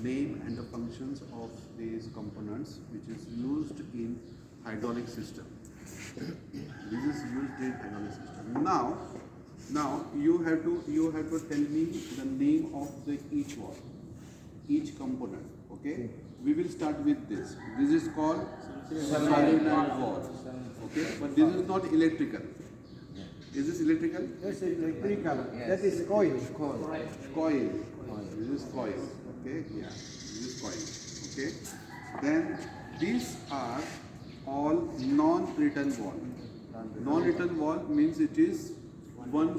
name and the functions of these components which is used in hydraulic system. This is used in hydraulic system. Now you have to tell me the name of the each component. Okay, we will start with this. This is called solenoid valve. Okay, but this is not electrical. Is this electrical? Yes, electrical. Yes. That is coil. Coil. This is coil. Okay, yeah. This is coil. Okay. Then these are all non-return valve. Non-return valve means it is one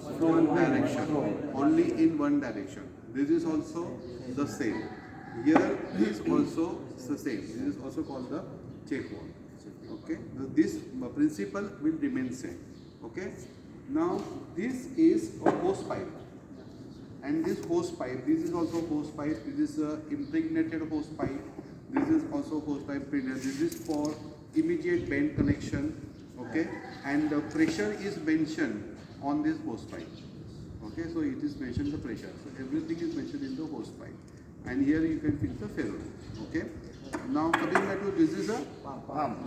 direction, only in one direction. This is also the same. Here is also the same. This is also called the check valve. Okay. This principle will remain same. Okay. Now this is a hose pipe, and this hose pipe, this is also hose pipe. This is a impregnated hose pipe. This is also hose pipe impregnated. This is for immediate bend connection. Okay, and the pressure is mentioned on this hose pipe. Okay, so it is mentioned the pressure. So everything is mentioned in the hose pipe, and here you can fix the ferrule. Okay. Now coming back to this is a pump,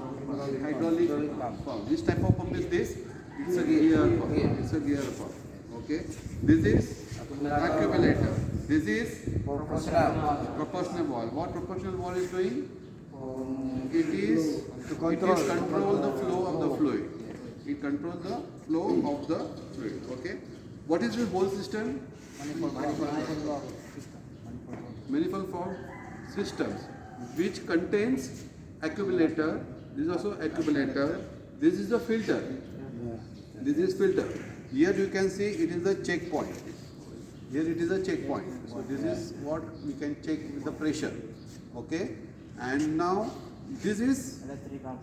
hydraulic pump. This type of pump is this. It's a gear pump. It's a gear pump. Okay. This is accumulator. This is proportional valve. What proportional valve is doing? It is control the flow of the fluid. It controls the flow of the fluid. Okay. What is this whole system? Manifold valve systems, which contains accumulator. This is also accumulator. This is the filter. This is filter. Here you can see it is a checkpoint. Here it is a checkpoint. So this is what we can check with the pressure. Okay. And now this is electrical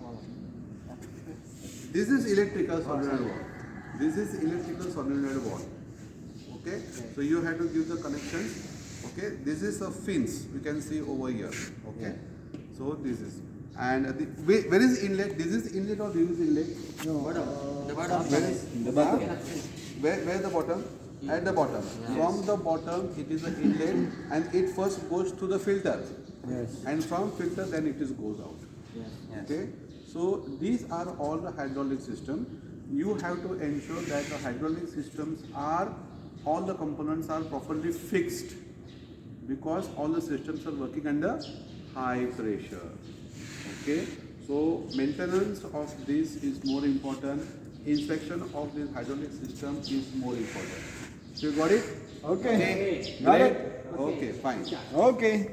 solenoid valve. This is electrical solenoid valve. Okay. So you have to give the connections. Okay. This is a fins. We can see over here. Okay. So this is. And where is inlet? This is inlet or this is inlet? No. The bottom. The bottom. Where is the bottom? Yes. At the bottom. Yes. From the bottom, it is the inlet, and it first goes to the filter. Yes. And from filter, then it is goes out. Yes. Okay. So these are all the hydraulic system. You have to ensure that the hydraulic systems are, all the components are properly fixed, because all the systems are working under high pressure. Okay, so maintenance of this is more important. Inspection of this hydraulic system is more important. So you got it? Okay. Got it? Okay, fine. Okay.